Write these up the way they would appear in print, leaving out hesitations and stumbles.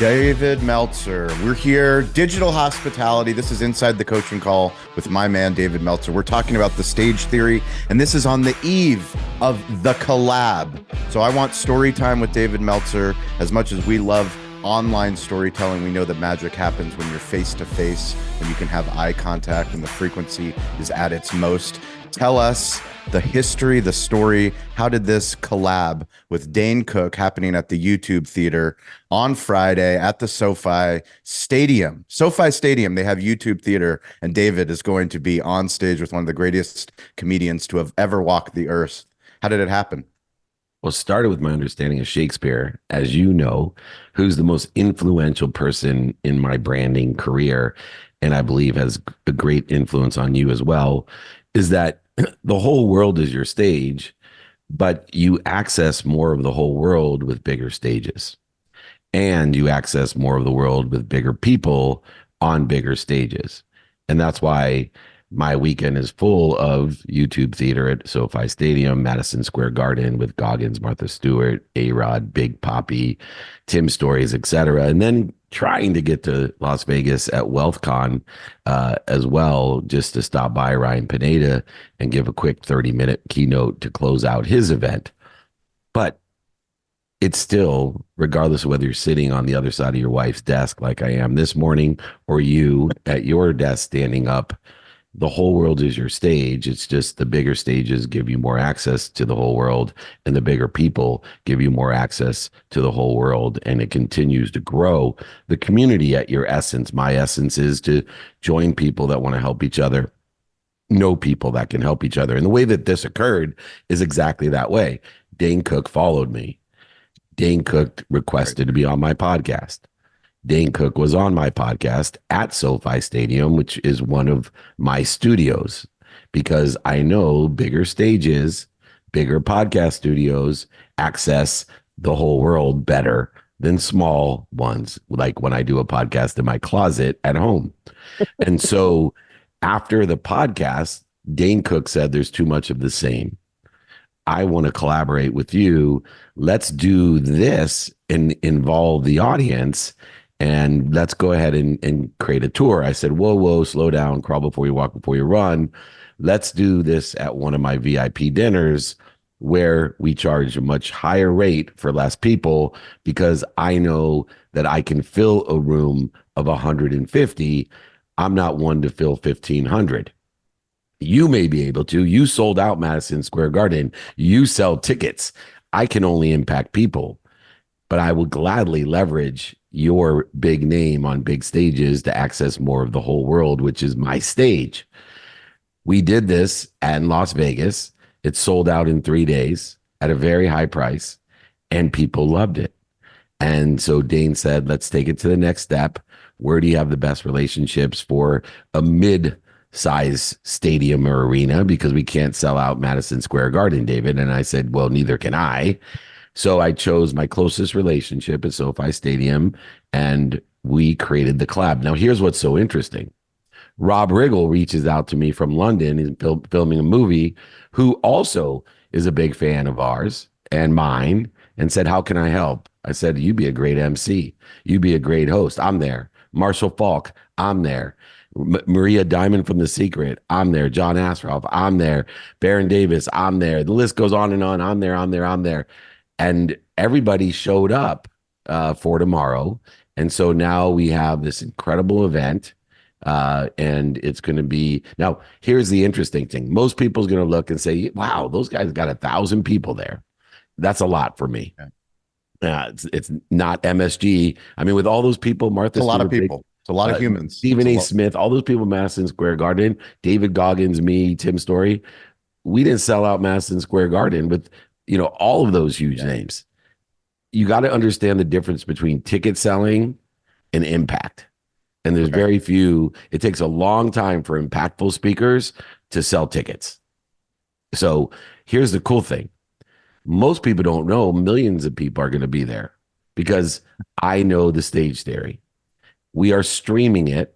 David Meltzer. We're here, digital hospitality. This is Inside the Coaching Call with my man, David Meltzer. We're talking about the stage theory, and this is on the eve of the collab. So I want story time with David Meltzer. As much as we love online storytelling, we know that magic happens when you're face to face, when you can have eye contact and the frequency is at its most. Tell us the history, the story. How did this collab with Dane Cook happening at the YouTube Theater on Friday at the SoFi Stadium? SoFi Stadium, they have YouTube Theater, and David is going to be on stage with one of the greatest comedians to have ever walked the earth. How did it happen? Well, it started with my understanding of Shakespeare, as you know, who's the most influential person in my branding career, and I believe has a great influence on you as well, is that the whole world is your stage, but you access more of the whole world with bigger stages. And you access more of the world with bigger people on bigger stages. And that's why my weekend is full of YouTube theater at SoFi Stadium, Madison Square Garden with Goggins, Martha Stewart, A-Rod, Big Poppy, Tim Stories, etc. And then trying to get to Las Vegas at WealthCon as well, just to stop by Ryan Pineda and give a quick 30-minute keynote to close out his event. But it's still, regardless of whether you're sitting on the other side of your wife's desk like I am this morning, or you at your desk standing up, the whole world is your stage. It's just the bigger stages give you more access to the whole world, and the bigger people give you more access to the whole world, and it continues to grow the community at your essence. My essence is to join people that want to help each other, know people that can help each other. And the way that this occurred is exactly that way. Dane Cook followed me. Dane Cook requested to be on my podcast. Dane Cook was on my podcast at SoFi Stadium, which is one of my studios, because I know bigger stages, bigger podcast studios access the whole world better than small ones, like when I do a podcast in my closet at home. And so after the podcast, Dane Cook said, there's too much of the same. I want to collaborate with you. Let's do this and involve the audience. And let's go ahead and create a tour. I said, whoa, slow down, crawl before you walk, before you run. Let's do this at one of my VIP dinners where we charge a much higher rate for less people, because I know that I can fill a room of 150. I'm not one to fill 1,500. You may be able to. You sold out Madison Square Garden. You sell tickets. I can only impact people, but I will gladly leverage your big name on big stages to access more of the whole world, which is my stage. We did this in Las Vegas. It sold out in 3 days at a very high price, and people loved it. And so Dane said, let's take it to the next step. Where do you have the best relationships for a mid-size stadium or arena? Because we can't sell out Madison Square Garden, David. And I said, well, neither can I. So I chose my closest relationship at SoFi Stadium, and we created the collab. Now, here's what's so interesting. Rob Riggle reaches out to me from London. He's filming a movie, who also is a big fan of ours and mine, and said, how can I help? I said, you'd be a great MC. You'd be a great host. I'm there. Marshall Falk, I'm there. Maria Diamond from The Secret, I'm there. John Asroff, I'm there. Baron Davis, I'm there. The list goes on and on. I'm there. And everybody showed up for tomorrow. And so now we have this incredible event. And it's going to be, now here's the interesting thing. Most people's going to look and say, wow, those guys got 1,000 people there. That's a lot for me. It's not MSG. I mean, with all those people, Martha, it's a lot of people. It's a lot of humans. Stephen A. Smith, all those people, Madison Square Garden, David Goggins, me, Tim Story. We didn't sell out Madison Square Garden with, all of those huge names. You got to understand the difference between ticket selling and impact. And there's very few. It takes a long time for impactful speakers to sell tickets. So here's the cool thing. Most people don't know millions of people are going to be there, because I know the stage theory. We are streaming it.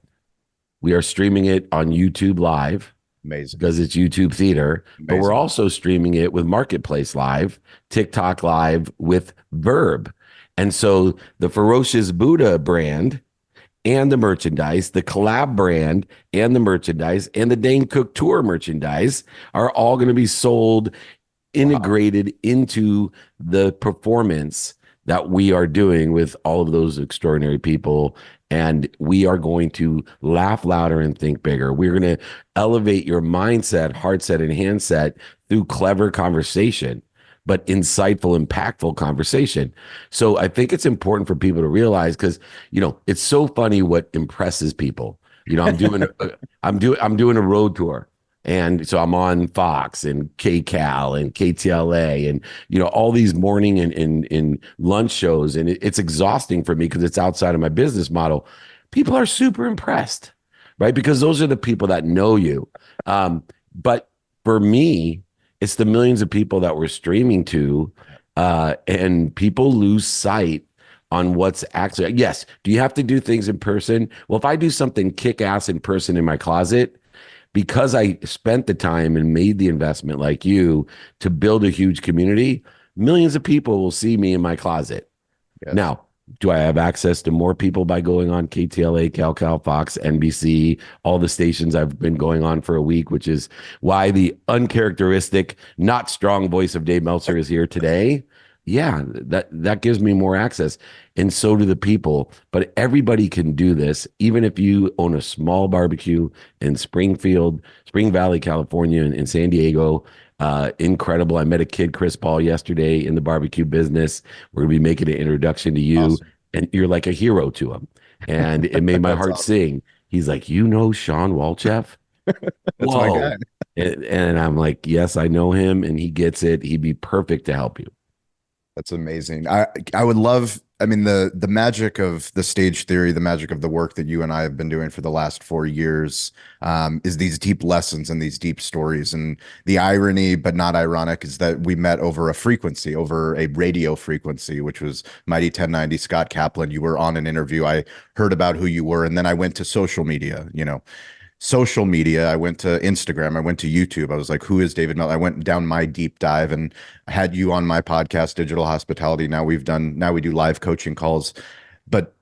We are streaming it on YouTube Live. Amazing. Because it's YouTube Theater. Amazing. But we're also streaming it with Marketplace Live, TikTok Live with Verb. And so the Ferocious Buddha brand and the merchandise, the Collab brand and the merchandise, and the Dane Cook Tour merchandise are all going to be sold, Wow. integrated into the performance that we are doing with all of those extraordinary people. And we are going to laugh louder and think bigger. We're going to elevate your mindset, heart set, and handset through clever conversation, but insightful, impactful conversation. So I think it's important for people to realize, because it's so funny what impresses people. I'm doing a road tour. And so I'm on Fox and KCAL and KTLA and all these morning and lunch shows, and it's exhausting for me because it's outside of my business model. People are super impressed, right? Because those are the people that know you. But for me, it's the millions of people that we're streaming to, and people lose sight on what's actually. Yes, do you have to do things in person? Well, if I do something kick ass in person in my closet, because I spent the time and made the investment like you to build a huge community, millions of people will see me in my closet. Yes. Now, do I have access to more people by going on KTLA, CalCal, Fox, NBC, all the stations I've been going on for a week, which is why the uncharacteristic, not strong voice of Dave Meltzer is here today. Yeah, that gives me more access. And so do the people. But everybody can do this, even if you own a small barbecue in Spring Valley, California, in San Diego. Incredible. I met a kid, Chris Paul, yesterday in the barbecue business. We're going to be making an introduction to you, Awesome. and you're like a hero to him. And it made my That's heart awesome. sing. He's like, Shawn Walchef? That's my guy. Whoa. And I'm like, yes, I know him, and he gets it. He'd be perfect to help you. That's amazing. I would love, I mean, the magic of the stage theory, the magic of the work that you and I have been doing for the last 4 years, is these deep lessons and these deep stories. And the irony, but not ironic, is that we met over a frequency, over a radio frequency, which was Mighty 1090. Scott Kaplan. You were on an interview. I heard about who you were, and then I went to social media. I went to Instagram. I went to YouTube. I was like, who is David Mel? I went down my deep dive and had you on my podcast, Digital Hospitality. Now we do live coaching calls. But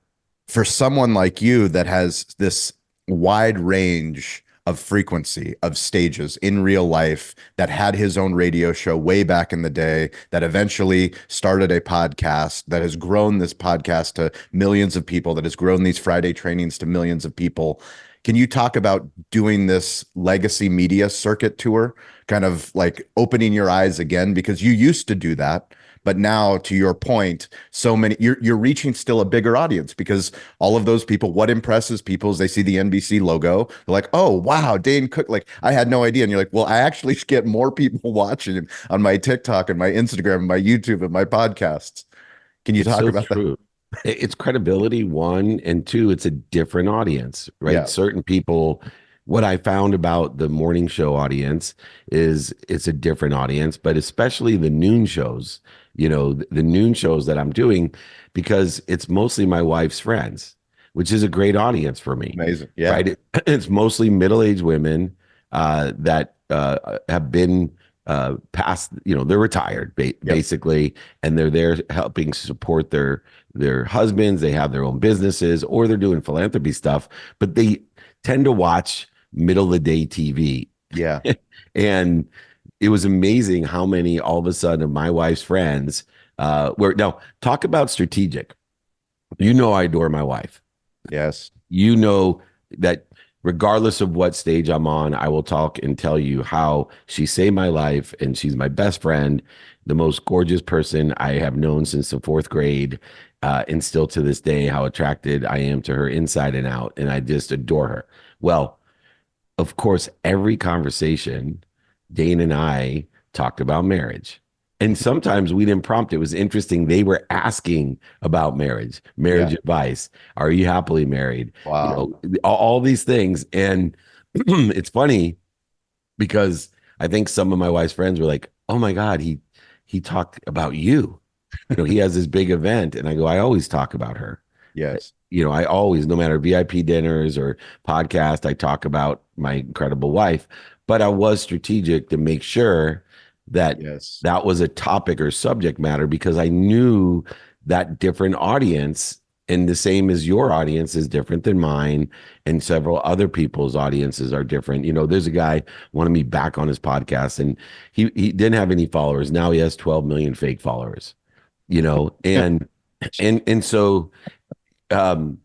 for someone like you that has this wide range of frequency of stages in real life, that had his own radio show way back in the day, that eventually started a podcast, that has grown this podcast to millions of people, that has grown these Friday trainings to millions of people. Can you talk about doing this legacy media circuit tour, kind of like opening your eyes again? Because you used to do that, but now, to your point, you're reaching still a bigger audience, because all of those people, what impresses people is they see the NBC logo. They're like, oh, wow, Dane Cook. Like, I had no idea. And you're like, well, I actually get more people watching him on my TikTok and my Instagram and my YouTube and my podcasts. Can you It's talk so about that? true. It's credibility, one, and two, it's a different audience, right? Yeah, Certain people, what I found about the morning show audience is it's a different audience, but especially the noon shows, the noon shows that I'm doing, because it's mostly my wife's friends, which is a great audience for me, amazing. Yeah, right? It's mostly middle-aged women that have been past, they're retired yep, basically, and they're there helping support their husbands. They have their own businesses, or they're doing philanthropy stuff, but they tend to watch middle of the day TV. yeah. And it was amazing how many all of a sudden of my wife's friends were. Now, talk about strategic. I adore my wife. Yes. That regardless of what stage I'm on, I will talk and tell you how she saved my life, and she's my best friend, the most gorgeous person I have known since the fourth grade, and still to this day, how attracted I am to her inside and out, and I just adore her. Well, of course, every conversation, Dane and I talked about marriage. And sometimes we didn't prompt. It was interesting. They were asking about marriage Yeah. advice. Are you happily married? Wow. All these things. And it's funny because I think some of my wife's friends were like, "Oh my God, he talked about you. He has this big event." And I go, "I always talk about her. Yes. I always, no matter VIP dinners or podcast, I talk about my incredible wife." But I was strategic to make sure that Yes. that was a topic or subject matter, because I knew that different audience, and the same as your audience is different than mine, and several other people's audiences are different. There's a guy wanted me back on his podcast, and he didn't have any followers. Now he has 12 million fake followers. And so um,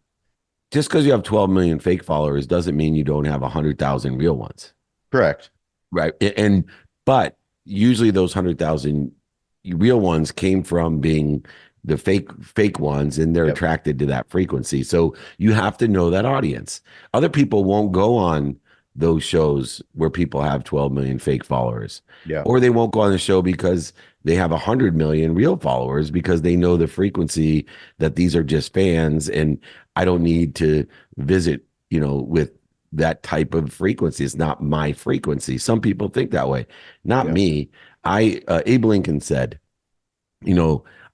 just because you have 12 million fake followers doesn't mean you don't have 100,000 real ones. Correct. Right. But usually those 100,000 real ones came from being the fake ones, and they're attracted to that frequency. So you have to know that audience. Other people won't go on those shows where people have 12 million fake followers. Yeah. Or they won't go on the show because they have 100 million real followers, because they know the frequency that these are just fans, and I don't need to visit, with that type of frequency. It's not my frequency. Some people think that way. Not me. Abe Lincoln said,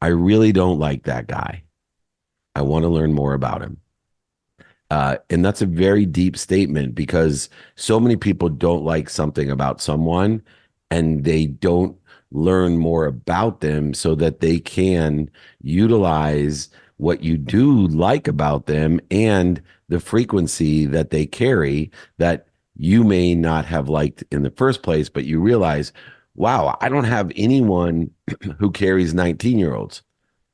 I really don't like that guy. I want to learn more about him. And that's a very deep statement, because so many people don't like something about someone, and they don't learn more about them so that they can utilize what you do like about them and the frequency that they carry that you may not have liked in the first place, but you realize, wow, I don't have anyone who carries 19-year-olds.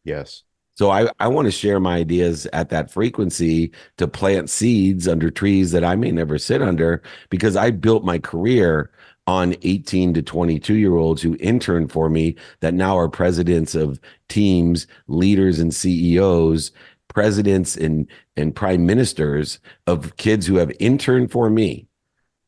Yes. So I want to share my ideas at that frequency to plant seeds under trees that I may never sit under, because I built my career on 18 to 22-year-olds who interned for me that now are presidents of teams, leaders and CEOs, presidents and prime ministers of kids who have interned for me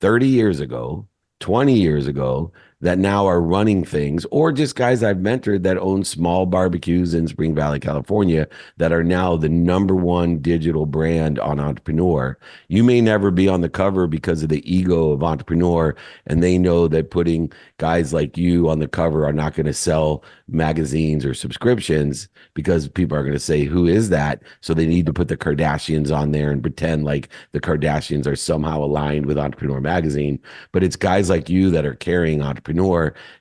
30 years ago, 20 years ago, that now are running things, or just guys I've mentored that own small barbecues in Spring Valley, California, that are now the #1 digital brand on Entrepreneur. You may never be on the cover because of the ego of Entrepreneur, and they know that putting guys like you on the cover are not going to sell magazines or subscriptions, because people are going to say, who is that? So they need to put the Kardashians on there and pretend like the Kardashians are somehow aligned with Entrepreneur Magazine. But it's guys like you that are carrying Entrepreneur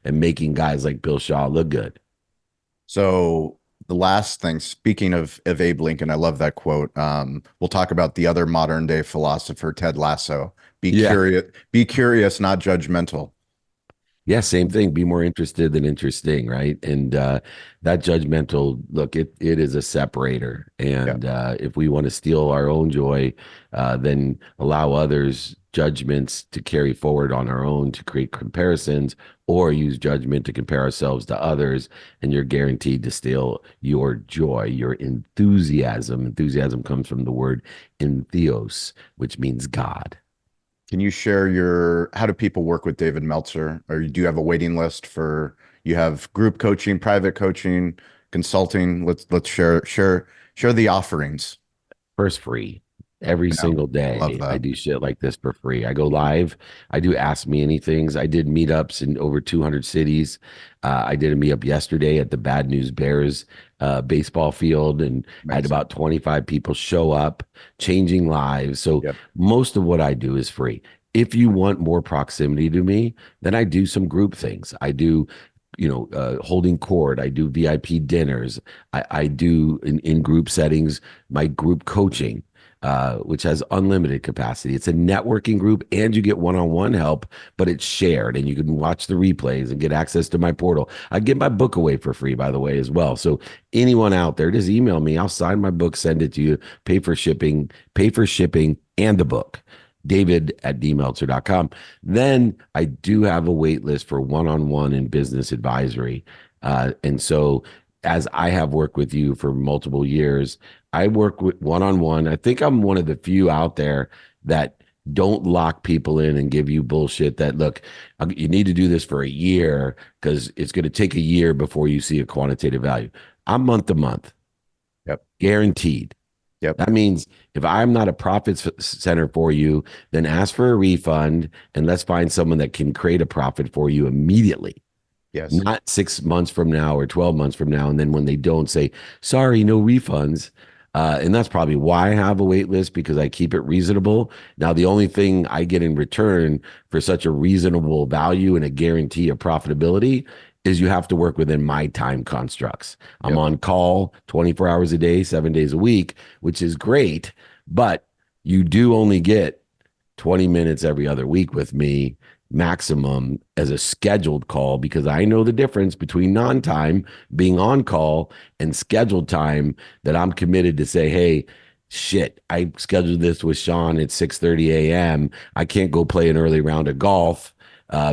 and making guys like Bill Shaw look good. So the last thing, speaking of Abe Lincoln, I love that quote. We'll talk about the other modern day philosopher, Ted Lasso. Be curious, not judgmental. Yeah, same thing. Be more interested than interesting, right? And that judgmental look, it is a separator. And if we want to steal our own joy, then allow others' judgments to carry forward on our own to create comparisons, or use judgment to compare ourselves to others, and you're guaranteed to steal your joy, your enthusiasm. Enthusiasm comes from the word entheos, which means God. Can you share how do people work with David Meltzer? Or do you have a waiting list you have group coaching, private coaching, consulting? Let's share the offerings. First, free. Every single day, I do shit like this for free. I go live. I do Ask Me Anythings. I did meetups in over 200 cities. I did a meetup yesterday at the Bad News Bears baseball field, and I had about 25 people show up, changing lives. So most of what I do is free. If you want more proximity to me, then I do some group things. I do holding court. I do VIP dinners. I do in group settings, my group coaching, which has unlimited capacity. It's a networking group, and you get one-on-one help, but it's shared, and you can watch the replays and get access to my portal. I give my book away for free, by the way, as well. So anyone out there, just email me. I'll sign my book, send it to you, pay for shipping and the book. David@dmeltzer.com. Then I do have a wait list for one-on-one and business advisory. And so as I have worked with you for multiple years, I work with one-on-one. I think I'm one of the few out there that don't lock people in and give you bullshit that, look, you need to do this for a year because it's going to take a year before you see a quantitative value. I'm month to month. Guaranteed. That means if I'm not a profit center for you, then ask for a refund, and let's find someone that can create a profit for you immediately. Yes. Not 6 months from now or 12 months from now. And then when they don't, say, sorry, no refunds. And that's probably why I have a wait list, because I keep it reasonable. Now, the only thing I get in return for such a reasonable value and a guarantee of profitability is you have to work within my time constructs. I'm Yep. on call 24 hours a day, 7 days a week, which is great, but you do only get 20 minutes every other week with me maximum as a scheduled call, because I know the difference between non-time being on call and scheduled time that I'm committed to say, hey, shit, I scheduled this with Shawn at 6:30 a.m. I can't go play an early round of golf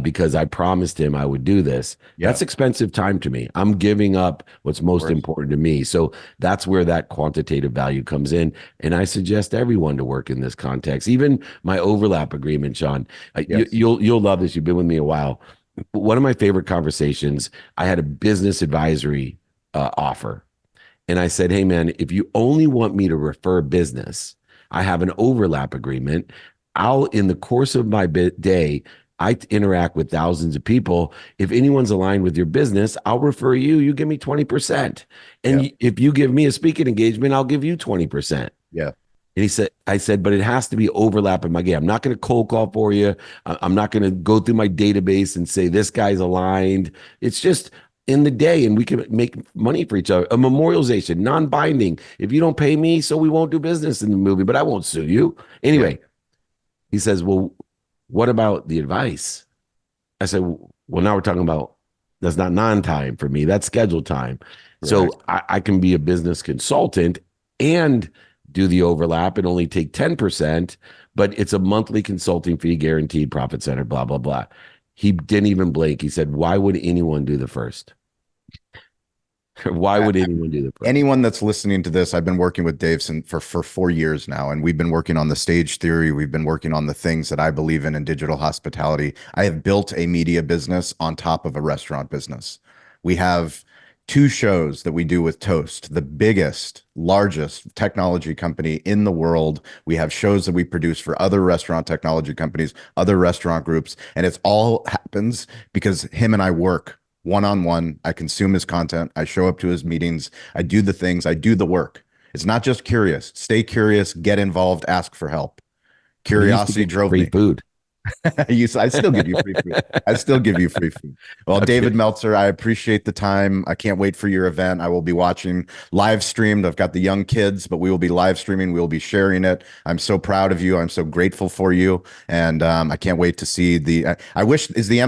because I promised him I would do this. Yeah. That's expensive time to me. I'm giving up what's most important to me. So that's where that quantitative value comes in. And I suggest everyone to work in this context. Even my overlap agreement, Shawn, Yes. you'll love this. You've been with me a while. One of my favorite conversations, I had a business advisory offer. And I said, hey, man, if you only want me to refer business, I have an overlap agreement. I'll, in the course of my day, I interact with thousands of people. If anyone's aligned with your business, I'll refer you. You give me 20%. And if you give me a speaking engagement, I'll give you 20%. Yeah. And I said, but it has to be overlap in my game. I'm not going to cold call for you. I'm not going to go through my database and say this guy's aligned. It's just in the day, and we can make money for each other. A memorialization, non-binding. If you don't pay me, so we won't do business in the movie, but I won't sue you. Anyway, he says, well, what about the advice? I said, well, now we're talking about, that's not non-time for me. That's scheduled time. Right. So I can be a business consultant and do the overlap and only take 10%, but it's a monthly consulting fee, guaranteed, profit center, blah, blah, blah. He didn't even blink. He said, why would anyone do the first? Why would anyone do the first? Anyone that's listening to this, I've been working with Dave for 4 years now, and we've been working on the stage theory. We've been working on the things that I believe in digital hospitality. I have built a media business on top of a restaurant business. We have 2 shows that we do with Toast, the biggest, largest technology company in the world. We have shows that we produce for other restaurant technology companies, other restaurant groups, and it's all happens because him and I work one-on-one. I consume his content. I show up to his meetings. I do the things. I do the work. It's not just curious. Stay curious, get involved, ask for help. Curiosity drove me. Food. I still give you free food. I still give you free food. Well, okay. David Meltzer, I appreciate the time. I can't wait for your event. I will be watching live streamed. I've got the young kids, but we will be live streaming. We will be sharing it. I'm so proud of you. I'm so grateful for you. And I can't wait to see I wish, is the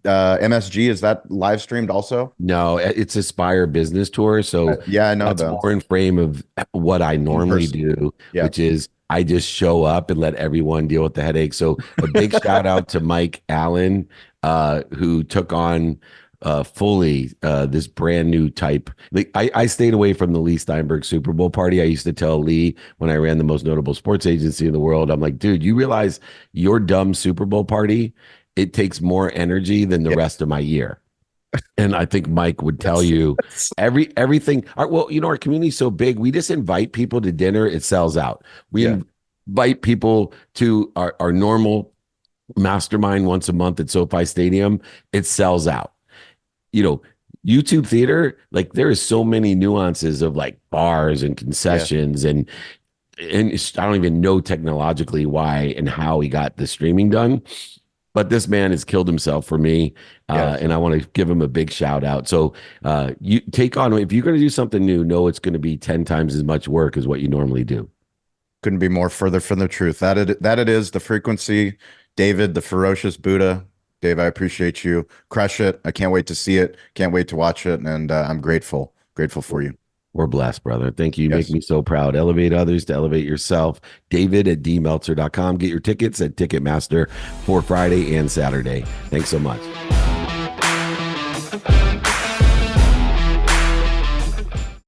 MSG, is that live streamed also? No, it's Aspire Business Tour. So yeah, I know that's more in frame of what I normally do, which is I just show up and let everyone deal with the headache. So a big shout out to Mike Allen, who took on fully this brand new type. Like I stayed away from the Lee Steinberg Super Bowl party. I used to tell Lee when I ran the most notable sports agency in the world, I'm like, dude, you realize your dumb Super Bowl party, it takes more energy than the rest of my year. And I think Mike would tell you everything. Well, our community is so big. We just invite people to dinner. It sells out. We invite people to our normal mastermind once a month at SoFi Stadium. It sells out. YouTube theater, like there is so many nuances of like bars and concessions and I don't even know technologically why and how he got the streaming done. But this man has killed himself for me, and I want to give him a big shout out. So you take on, if you're going to do something new, know it's going to be 10 times as much work as what you normally do. Couldn't be more further from the truth. That it is, the frequency. David, the ferocious Buddha. Dave, I appreciate you. Crush it. I can't wait to see it. Can't wait to watch it. And I'm grateful for you. We're blessed, brother. Thank you. You make me so proud. Elevate others to elevate yourself. David at dmeltzer.com. Get your tickets at Ticketmaster for Friday and Saturday. Thanks so much.